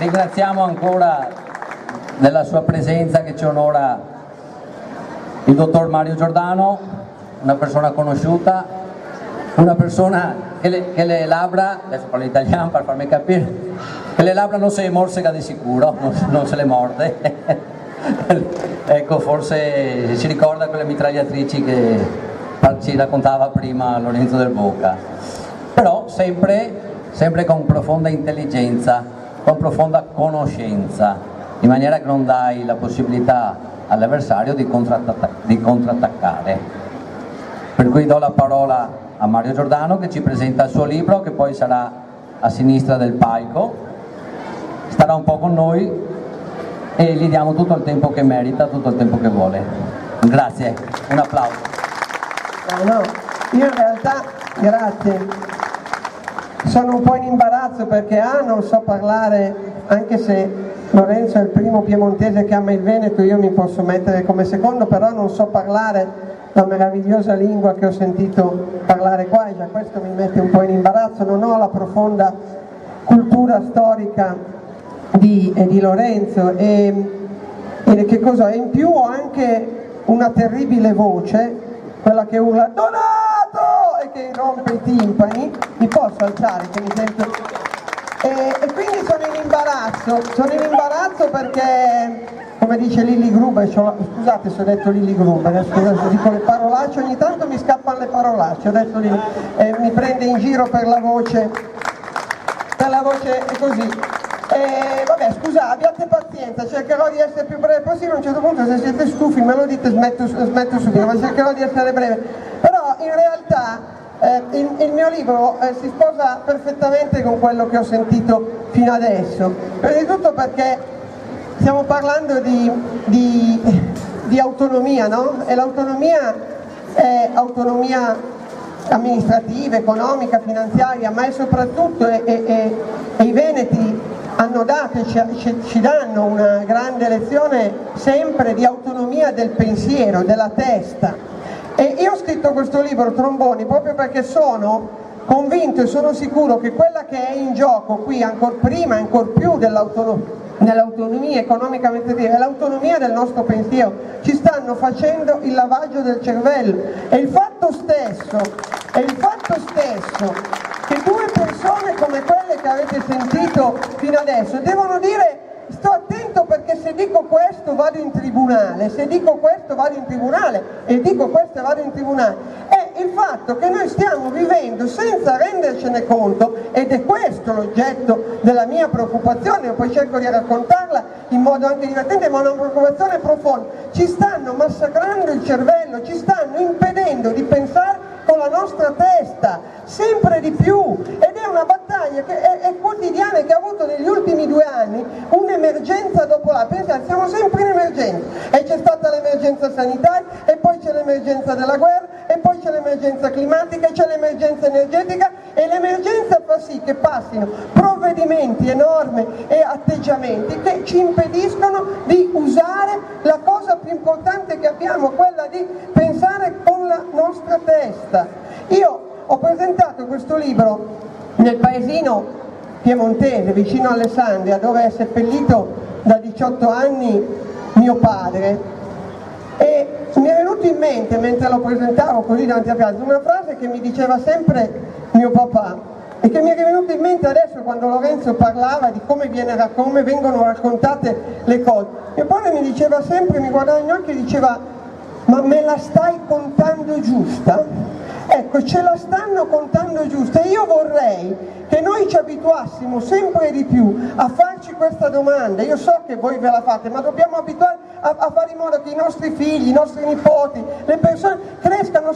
ringraziamo ancora della sua presenza che ci onora il dottor Mario Giordano, una persona conosciuta, una persona che le labbra, adesso parlo italiano per farmi capire, che le labbra non se le morsega di sicuro, non se le morde. Ecco, forse si ricorda quelle mitragliatrici che ci raccontava prima Lorenzo Del Boca, però sempre con profonda intelligenza, con profonda conoscenza, in maniera che non dai la possibilità all'avversario di contrattaccare. Per cui do la parola a Mario Giordano che ci presenta il suo libro, che poi sarà a sinistra del palco, starà un po' con noi e gli diamo tutto il tempo che merita, tutto il tempo che vuole. Grazie, un applauso. No, io in realtà, grazie, sono un po' in imbarazzo perché non so parlare, anche se Lorenzo è il primo piemontese che ama il Veneto, io mi posso mettere come secondo, però non so parlare la meravigliosa lingua che ho sentito parlare qua e già questo mi mette un po' in imbarazzo, non ho la profonda cultura storica di Lorenzo e che cosa? E in più ho anche una terribile voce, quella che urla Donato e che rompe i timpani, mi posso alzare che mi sento... E quindi sono in imbarazzo perché, come dice Lilli Gruber, scusate se ho detto Lilli Gruber, scusate, dico le parolacce, ogni tanto mi scappano le parolacce, ho detto mi prende in giro per la voce e così. Vabbè, scusa, abbiate pazienza, cercherò di essere più breve possibile, a un certo punto se siete stufi me lo dite, smetto subito, ma cercherò di essere breve. Però in realtà il mio libro si sposa perfettamente con quello che ho sentito fino adesso, prima di tutto perché stiamo parlando di autonomia, no? E l'autonomia è autonomia amministrativa, economica, finanziaria, ma è soprattutto, e i veneti hanno dato e ci danno una grande lezione sempre di autonomia del pensiero, della testa. E io ho scritto questo libro, Tromboni, proprio perché sono convinto e sono sicuro che quella che è in gioco qui, ancor prima e ancor più dell'autonomia economicamente dire, è l'autonomia del nostro pensiero. Ci stanno facendo il lavaggio del cervello e il fatto stesso che due persone come quelle che avete sentito fino adesso devono dire sto attento perché se dico questo vado in tribunale, se dico questo vado in tribunale e dico questo e vado in tribunale, è il fatto che noi stiamo vivendo senza rendercene conto, ed è questo l'oggetto della mia preoccupazione, e poi cerco di raccontarla in modo anche divertente, ma una preoccupazione profonda. Ci stanno massacrando il cervello, ci stanno impedendo di pensare con la nostra testa, sempre di più, ed è una battaglia che è quotidiana e che ha avuto negli ultimi 2 anni un'emergenza dopo l'altra. Pensate, siamo sempre in emergenza e c'è stata l'emergenza sanitaria e poi c'è l'emergenza della guerra e poi c'è l'emergenza climatica e c'è l'emergenza energetica, e l'emergenza fa sì che passino provvedimenti enormi e atteggiamenti che ci impediscono di usare la cosa più importante che abbiamo, quella di pensare con la nostra testa. Io ho presentato questo libro nel paesino piemontese vicino a Alessandria, dove è seppellito da 18 anni mio padre, e mi è venuto in mente mentre lo presentavo così davanti a casa una frase che mi diceva sempre mio papà e che mi è venuta in mente adesso quando Lorenzo parlava di come vengono raccontate le cose. Mio padre mi diceva sempre, mi guardava negli occhi e diceva: ma me la stai contando giusta? Ecco, ce la stanno contando giusta, e io vorrei che noi ci abituassimo sempre di più a farci questa domanda. Io so che voi ve la fate, ma dobbiamo abituare a fare in modo che i nostri figli, i nostri nipoti, le persone crescano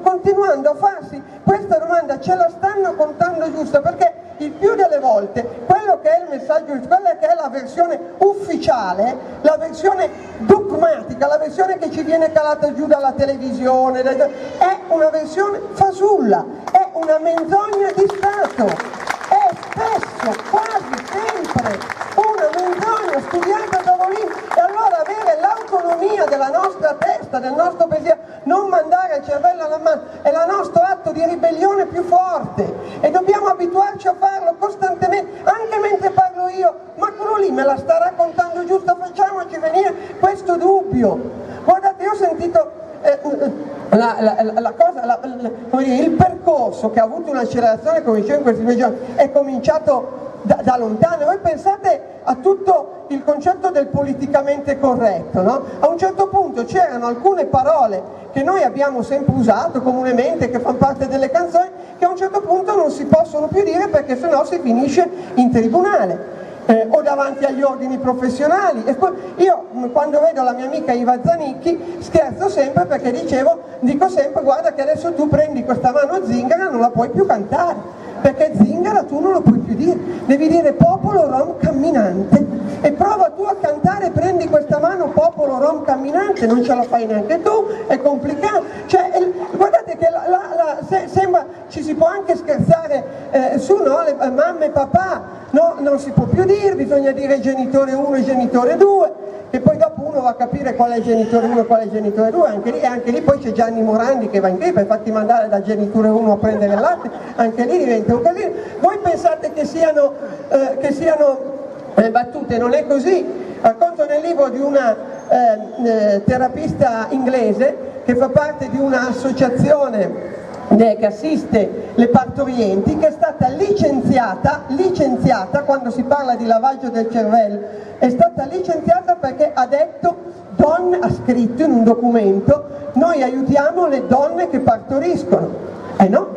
continuando a farsi questa domanda: ce la stanno contando giusta? Perché il più delle volte quello che è il messaggio, quella che è la versione ufficiale, la versione dogmatica, la versione che ci viene calata giù dalla televisione, è una versione fasulla, è una menzogna di Stato, è spesso, quasi sempre, una menzogna studiata da tavolino. E allora avere l'autonomia della nostra testa, del nostro pensiero, non mandare il cervello alla mano, è il nostro atto di ribellione più forte, e dobbiamo abituarci a farlo costantemente. Anche mentre parlo io lì, me la sta raccontando giusto, facciamoci venire questo dubbio. Guardate, io ho sentito il percorso che ha avuto un'accelerazione, come dicevo in questi 2 giorni, è cominciato da lontano. Voi pensate a tutto il concetto del politicamente corretto, no? A un certo punto c'erano alcune parole che noi abbiamo sempre usato comunemente, che fanno parte delle canzoni, che a un certo punto non si possono più dire perché sennò si finisce in tribunale. O davanti agli ordini professionali. E io quando vedo la mia amica Iva Zanicchi scherzo sempre perché dico sempre: guarda che adesso tu prendi questa mano zingara, non la puoi più cantare, perché zingara tu non lo puoi più dire, devi dire popolo rom camminante, e prova tu a cantare, prendi questa mano popolo rom camminante, non ce la fai neanche tu, è complicato. Cioè, guardate che sembra ci si può anche scherzare su, no? Le mamme e papà, no, non si può più dire, bisogna dire genitore 1 e genitore 2, e poi dopo uno va a capire qual è genitore 1 e qual è genitore 2, anche lì poi c'è Gianni Morandi che va in gripe, infatti mandare da genitore 1 a prendere il latte, anche lì diventa un casino. Voi pensate che siano battute? Non è così. Racconto nel libro di una terapista inglese che fa parte di un'associazione che assiste le partorienti, che è stata licenziata quando si parla di lavaggio del cervello, è stata licenziata perché ha scritto in un documento: noi aiutiamo le donne che partoriscono. No,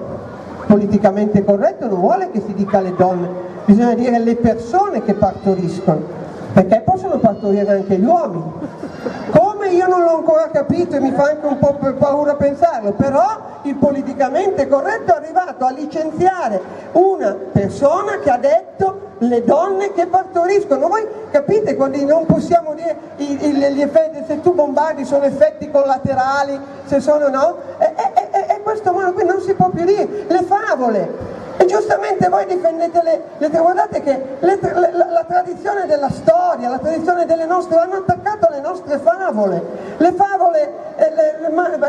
politicamente corretto non vuole che si dica le donne, bisogna dire le persone che partoriscono, perché possono partorire anche gli uomini. Come io non l'ho ancora capito e mi fa anche un po' paura pensarlo, però il politicamente corretto è arrivato a licenziare una persona che ha detto le donne che partoriscono. Voi capite quando non possiamo dire gli effetti, se tu bombardi sono effetti collaterali, se sono no? E questo modo qui non si può più dire. Le favole. E giustamente voi difendete guardate che la tradizione della storia, la tradizione delle nostre, hanno attaccato le nostre favole. Le favole,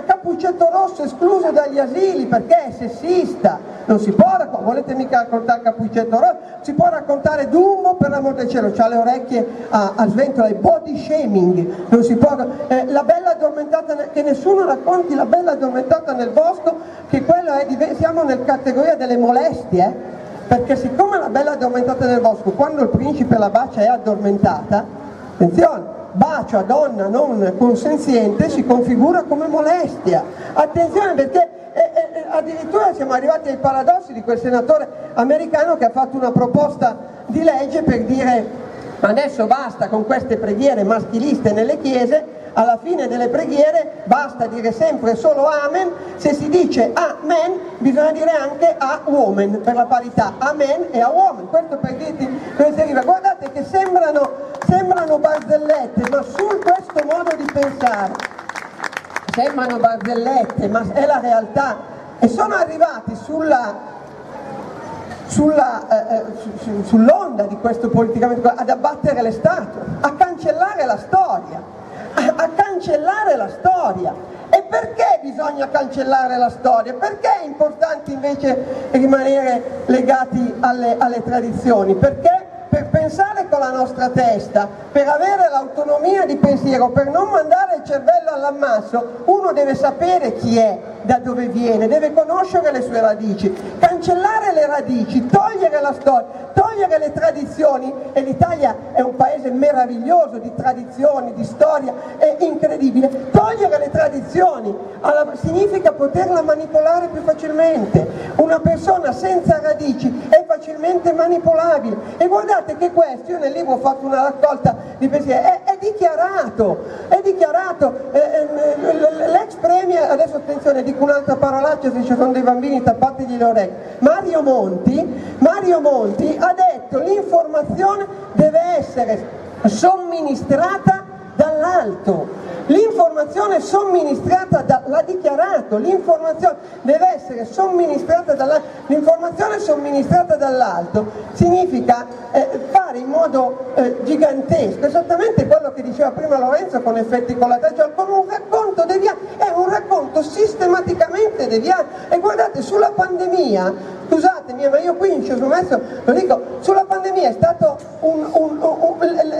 Cappuccetto Rosso escluso dagli asili perché è sessista, non si può volete mica raccontare Cappuccetto Rosso, si può raccontare Dumbo, per l'amor del cielo, c'ha le orecchie a sventola, il body shaming, non si può, la bella addormentata, che nessuno racconti la bella addormentata nel bosco, che quello siamo nel categoria delle molestie, perché siccome la bella addormentata nel bosco, quando il principe la bacia è addormentata, attenzione, bacio a donna non consenziente si configura come molestia, attenzione, perché addirittura siamo arrivati ai paradossi di quel senatore americano che ha fatto una proposta di legge per dire adesso basta con queste preghiere maschiliste nelle chiese, alla fine delle preghiere basta dire sempre solo amen, se si dice amen bisogna dire anche a woman, per la parità, amen e a woman. Questo per dirti dove si arriva. Guardate che sembrano barzellette, ma su questo modo di pensare sembrano barzellette, ma è la realtà, e sono arrivati sull'onda di questo politicamente ad abbattere le statue, a cancellare la storia. A cancellare la storia. E perché bisogna cancellare la storia? Perché è importante invece rimanere legati alle tradizioni? Perché per pensare con la nostra testa, per avere l'autonomia di pensiero, per non mandare il cervello all'ammasso, uno deve sapere chi è, da dove viene, deve conoscere le sue radici. Cancellare le radici, togliere la storia, togliere le tradizioni, e l'Italia è un paese meraviglioso di tradizioni, di storia, è incredibile. Togliere le tradizioni significa poterla manipolare più facilmente. Una persona senza radici è facilmente manipolabile, e guardate che questo, io nel libro ho fatto una raccolta di pensieri, è dichiarato, l'ex premier, adesso attenzione, dico un'altra parolaccia se ci sono dei bambini, tappategli le orecchie, Mario Monti ha detto l'informazione deve essere somministrata dall'alto. L'informazione somministrata l'ha dichiarato, l'informazione deve essere somministrata dall'alto. L'informazione somministrata dall'alto significa fare in modo gigantesco, esattamente quello che diceva prima Lorenzo con effetti collaterali, cioè con un racconto deviato, è un racconto sistematicamente deviato. E guardate, sulla pandemia Scusatemi, ma io qui in Ciosumesso lo dico, sulla pandemia è stato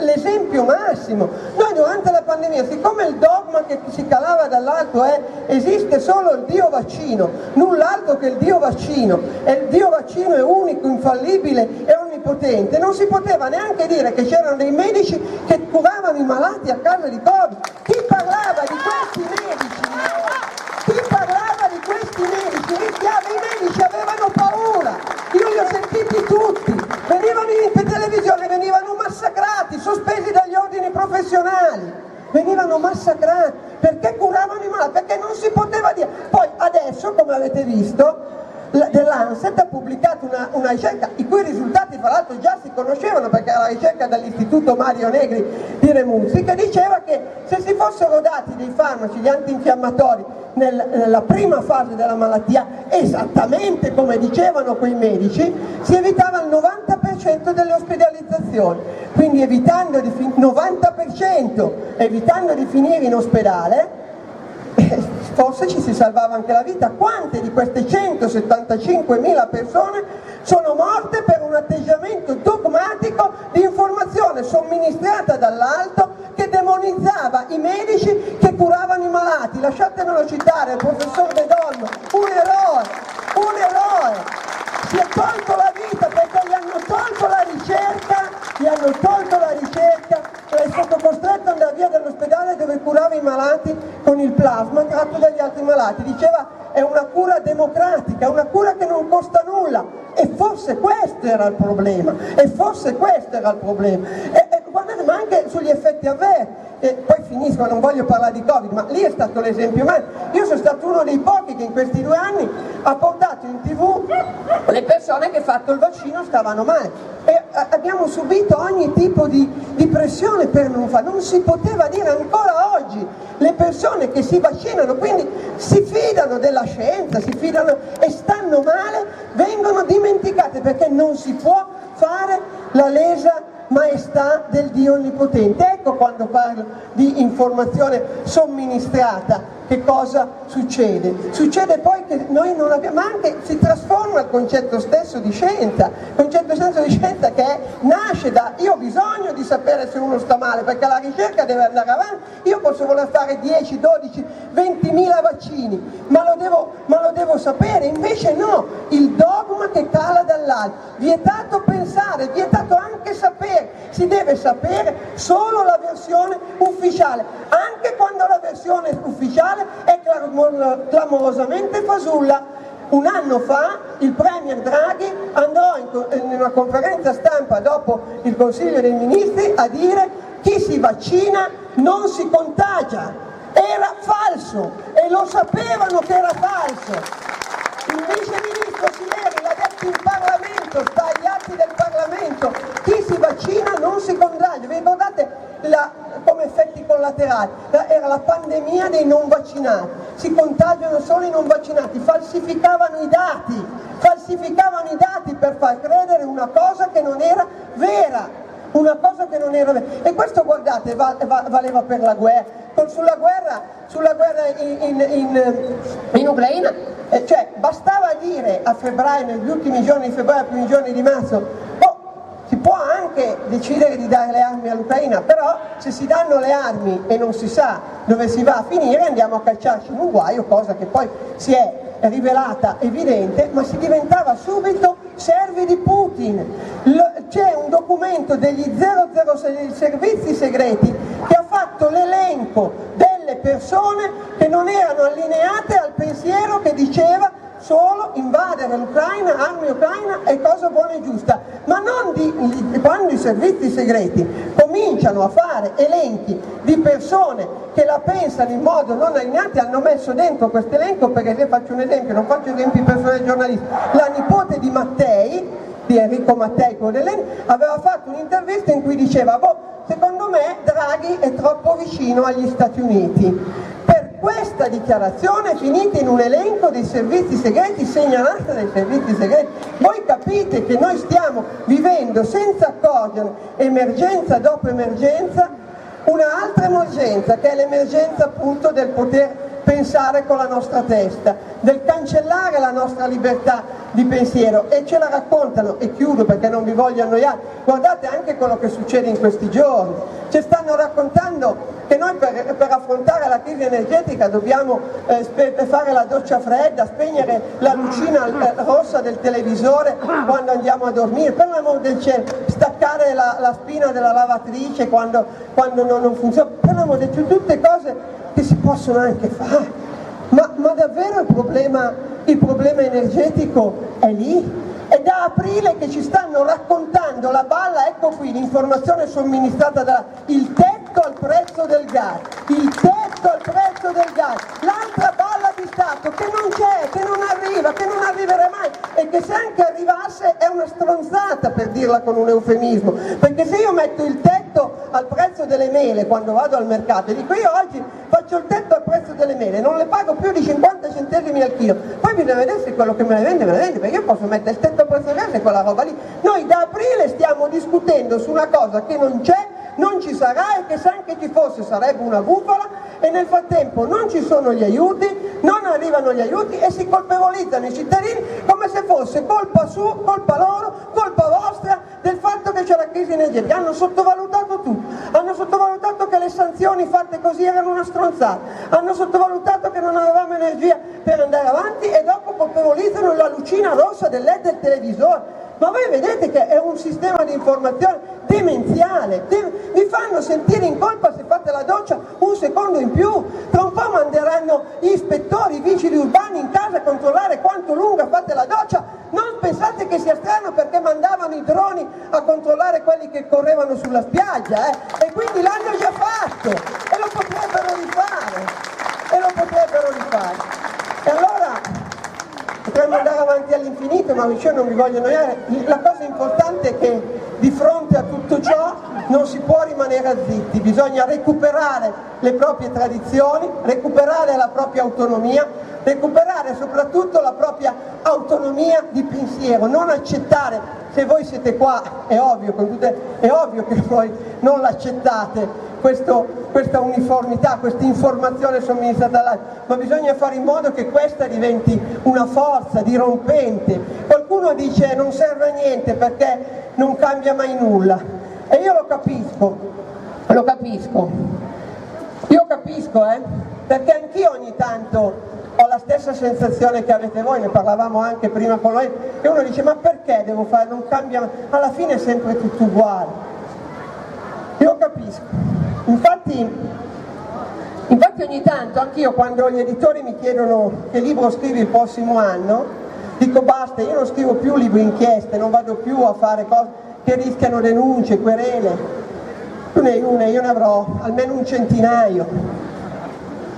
l'esempio massimo. Noi durante la pandemia, siccome il dogma che si calava dall'alto è esiste solo il Dio vaccino, null'altro che il Dio vaccino, e il Dio vaccino è unico, infallibile e onnipotente, non si poteva neanche dire che c'erano dei medici che curavano i malati a causa di Covid. Chi parlava di questi medici? Chi parlava di questi medici? Rischiava, i medici avevano paura, io li ho sentiti tutti, venivano in televisione, venivano massacrati, sospesi dagli ordini professionali, venivano massacrati perché curavano i malati, perché non si poteva dire. Poi adesso, come avete visto, dell'Anset ha pubblicato una ricerca i cui risultati fra l'altro già si conoscevano, perché era la ricerca dell'Istituto Mario Negri di Remuzzi, che diceva che se si fossero dati dei farmaci, gli antinfiammatori, nella prima fase della malattia, esattamente come dicevano quei medici, si evitava il 90% delle ospedalizzazioni, quindi evitando di 90%, evitando di finire in ospedale, forse ci si salvava anche la vita. Quante di queste 175.000 persone sono morte per un atteggiamento dogmatico di informazione somministrata dall'alto che demonizzava i medici che curavano i malati? Lasciatemelo citare il professor De Donno, un eroe, si è tolto la vita perché gli hanno tolto la ricerca, è stato costretto ad andare via dall'ospedale dove curava i malati con il plasma tratto dagli altri malati. Diceva è una cura democratica, una cura che non costa nulla, e forse questo era il problema, guardate, ma anche sugli effetti avversi. E poi finisco, non voglio parlare di Covid, ma lì è stato l'esempio. Io sono stato uno dei pochi che in questi 2 anni ha portato in TV le persone che fatto il vaccino stavano male, e abbiamo subito ogni tipo di pressione per non farlo. Non si poteva dire ancora oggi. Le persone che si vaccinano, quindi si fidano della scienza, si fidano e stanno male, vengono dimenticate, perché non si può fare la lesa maestà del Dio Onnipotente. Ecco quando parlo di informazione somministrata, che cosa succede? Succede poi che noi non abbiamo, ma anche si trasforma il concetto stesso di scienza, che nasce da io ho bisogno di sapere se uno sta male, perché la ricerca deve andare avanti. Io posso voler fare 10, 12, 20.000 vaccini, ma lo devo sapere. Invece no, il dogma che cala dall'alto, vietato pensare, vietato anche sapere, si deve sapere solo la versione ufficiale, anche quando la versione ufficiale è clamorosamente fasulla. Un anno fa il Premier Draghi andò in una conferenza stampa dopo il Consiglio dei Ministri a dire: chi si vaccina non si contagia. Era falso e lo sapevano che era falso. Il vice ministro Sileri l'ha detto in Parlamento, sta agli atti del Parlamento: chi si vaccina non si contagia. Vi ricordate come effetti collaterali? Era la pandemia dei non vaccinati, si contagiano solo i non vaccinati, falsificavano i dati per far credere una cosa che non era vera. E questo, guardate, valeva per la guerra. Sulla guerra in Ucraina, cioè bastava dire a febbraio, negli ultimi giorni di febbraio, primi giorni di marzo, si può anche decidere di dare le armi all'Ucraina, però se si danno le armi e non si sa dove si va a finire, andiamo a cacciarci in un guaio, cosa che poi si è rivelata evidente, ma si diventava subito servi di Putin. C'è un documento degli 006 servizi segreti che ha fatto l'elenco delle persone che non erano allineate al pensiero che diceva solo invadere l'Ucraina, armi Ucraina è cosa buona e giusta, ma non quando i servizi segreti cominciano a fare elenchi di persone che la pensano in modo non allineato. Hanno messo dentro questo elenco, perché se faccio un esempio, non faccio esempi personali giornalisti, la nipote di Mattei, di Enrico Mattei, aveva fatto un'intervista in cui diceva: secondo me Draghi è troppo vicino agli Stati Uniti. Questa dichiarazione è finita in un elenco dei servizi segreti, segnalata dai servizi segreti. Voi capite che noi stiamo vivendo, senza accorgerne, emergenza dopo emergenza, un'altra emergenza, che è l'emergenza appunto del poter pensare con la nostra testa, del cancellare la nostra libertà di pensiero e ce la raccontano, e chiudo perché non vi voglio annoiare, guardate anche quello che succede in questi giorni, ci stanno raccontando che noi per affrontare la crisi energetica dobbiamo fare la doccia fredda, spegnere la lucina rossa del televisore quando andiamo a dormire, per l'amor del cielo, staccare la spina della lavatrice quando non funziona, per l'amor del cielo, tutte cose che si possono anche fare. Ma davvero il problema energetico è lì? È da aprile che ci stanno raccontando la balla, ecco qui l'informazione somministrata il tetto al prezzo del gas, il tetto al prezzo del gas, l'altra balla di Stato che non c'è, che non arriva, che non arriverà mai e che se anche arrivasse è una stronzata, per dirla con un eufemismo, perché se io metto il tetto al prezzo delle mele quando vado al mercato e dico io oggi faccio il tetto al prezzo delle mele, non le pago più di 50 centesimi al chilo, poi bisogna vedere se quello che me le vende, perché io posso mettere il tetto al prezzo del gas e quella roba lì. Noi da aprile stiamo discutendo su una cosa che non c'è, non ci sarà e che se anche ci fosse sarebbe una bufala, e nel frattempo non ci sono gli aiuti, non arrivano gli aiuti e si colpevolizzano i cittadini come se fosse colpa loro, colpa vostra del fatto che c'è la crisi energetica. Hanno sottovalutato tutto, hanno sottovalutato che le sanzioni fatte così erano una stronzata, hanno sottovalutato che non avevamo energia per andare avanti e dopo colpevolizzano la lucina rossa del LED del televisore. Ma voi vedete che è un sistema di informazione demenziale, vi fanno sentire in colpa se fate la doccia un secondo in più, tra un po' manderanno gli ispettori, i vigili urbani in casa a controllare quanto lunga fate la doccia, non pensate che sia strano perché mandavano i droni a controllare quelli che correvano sulla spiaggia, e quindi l'hanno già fatto e lo potrebbero rifare, e allora potremmo andare avanti all'infinito, ma io non vi voglio annoiare. La cosa importante è che di fronte a tutto ciò non si può rimanere zitti, bisogna recuperare le proprie tradizioni, recuperare la propria autonomia, recuperare soprattutto la propria autonomia di pensiero, non accettare, se voi siete qua è ovvio che voi non l'accettate, questa uniformità, questa informazione somministrata dall'alto, ma bisogna fare in modo che questa diventi una forza dirompente. Qualcuno dice non serve a niente perché non cambia mai nulla, e io lo capisco, perché anch'io ogni tanto ho la stessa sensazione che avete voi, ne parlavamo anche prima con noi, che uno dice ma perché devo fare, non cambia, alla fine è sempre tutto uguale. Io capisco. Infatti ogni tanto anch'io, quando gli editori mi chiedono che libro scrivi il prossimo anno, dico basta, io non scrivo più libri inchieste, non vado più a fare cose che rischiano denunce, querele. Tu ne hai una, io ne avrò almeno un centinaio.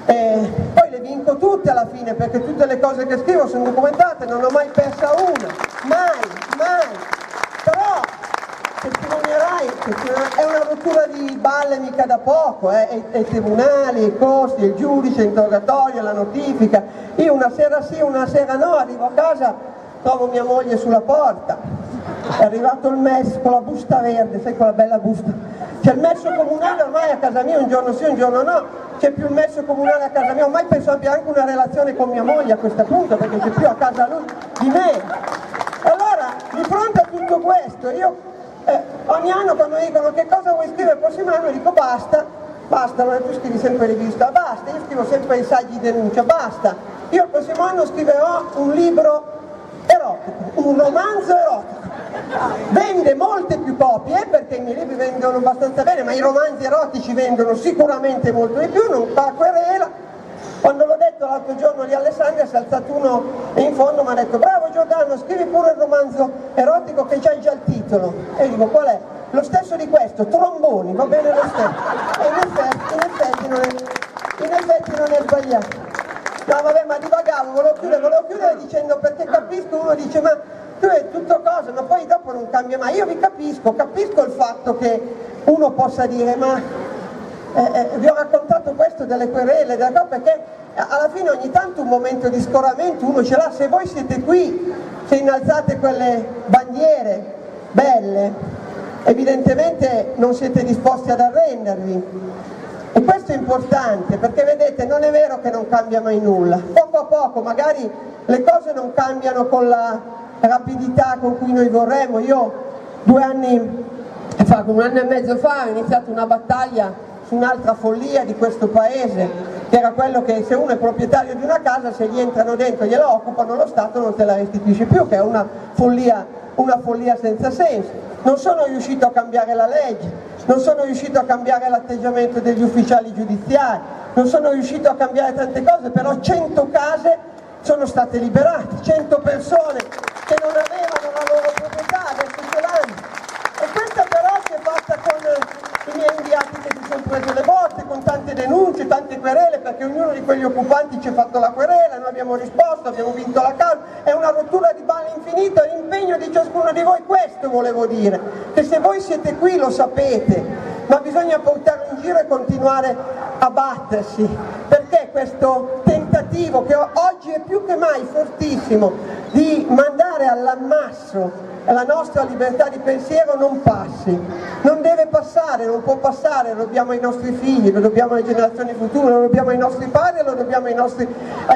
E poi le vinco tutte alla fine, perché tutte le cose che scrivo sono documentate, non ho mai persa una, mai. Però testimonierai, è una rottura di balle mica da poco, e i tribunali, i costi, il giudice, l'interrogatorio, la notifica. Io una sera sì, una sera no, arrivo a casa, trovo mia moglie sulla porta, è arrivato il MES con la busta verde, sai quella bella busta, c'è il messo comunale ormai a casa mia, un giorno sì, un giorno no, c'è più il messo comunale a casa mia, ormai penso abbia anche una relazione con mia moglie a questo punto, perché c'è più a casa lui di me. Allora, di fronte a tutto questo, io ogni anno quando mi dicono che cosa vuoi scrivere il prossimo anno, dico basta, non tu scrivi sempre rivista, basta, io scrivo sempre i saggi di denuncia, basta, io il prossimo anno scriverò un libro erotico, un romanzo erotico, vende molte più copie perché i miei libri vendono abbastanza bene, ma i romanzi erotici vendono sicuramente molto di più, non fa querela. Quando l'ho detto l'altro giorno lì a Alessandria si è alzato uno in fondo e mi ha detto bravo Giordano, scrivi pure il romanzo erotico che c'hai già il titolo, e dico qual è? Lo stesso di questo, Tromboni, va bene lo stesso, e in effetti non è sbagliato. No vabbè, ma divagavo, volevo chiudere dicendo, perché capisco, uno dice ma tu è tutto cosa, ma poi dopo non cambia mai. Io vi capisco il fatto che uno possa dire ma vi ho raccontato questo delle querele, perché alla fine ogni tanto un momento di scoramento uno ce l'ha. Se voi siete qui, se innalzate quelle bandiere belle, evidentemente non siete disposti ad arrendervi, e questo è importante, perché vedete, non è vero che non cambia mai nulla, poco a poco magari le cose non cambiano con la rapidità con cui noi vorremmo. Io 2 anni fa, 1 anno e mezzo fa, ho iniziato una battaglia su un'altra follia di questo paese, che era quello che se uno è proprietario di una casa, se gli entrano dentro e gliela occupano, lo Stato non te la restituisce più, che è una follia senza senso. Non sono riuscito a cambiare la legge, non sono riuscito a cambiare l'atteggiamento degli ufficiali giudiziari, non sono riuscito a cambiare tante cose, però 100 case sono state liberate, 100 persone che non avevano la loro proprietà adesso ce l'hanno. E questa però si è fatta con i miei inviati che si sono presi le botte, con tante denunce, tante querele, perché ognuno di quegli occupanti ci ha fatto la querela, noi abbiamo risposto, abbiamo vinto la causa. È una rottura di balle infinita, l'impegno di ciascuno di voi. Questo volevo dire, che se voi siete qui lo sapete, ma bisogna portarlo in giro e continuare a battersi, perché questo tentativo, che oggi è più che mai fortissimo, di mandare all'ammasso la nostra libertà di pensiero non passi, non deve passare, non può passare, lo dobbiamo ai nostri figli, lo dobbiamo alle generazioni future, lo dobbiamo ai nostri padri e lo dobbiamo ai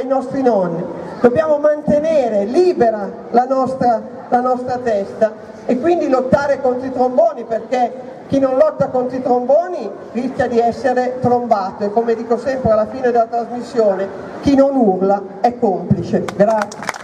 nostri nonni. Dobbiamo mantenere libera la nostra testa e quindi lottare contro i tromboni, perché chi non lotta contro i tromboni rischia di essere trombato e, come dico sempre alla fine della trasmissione, chi non urla è complice. Grazie.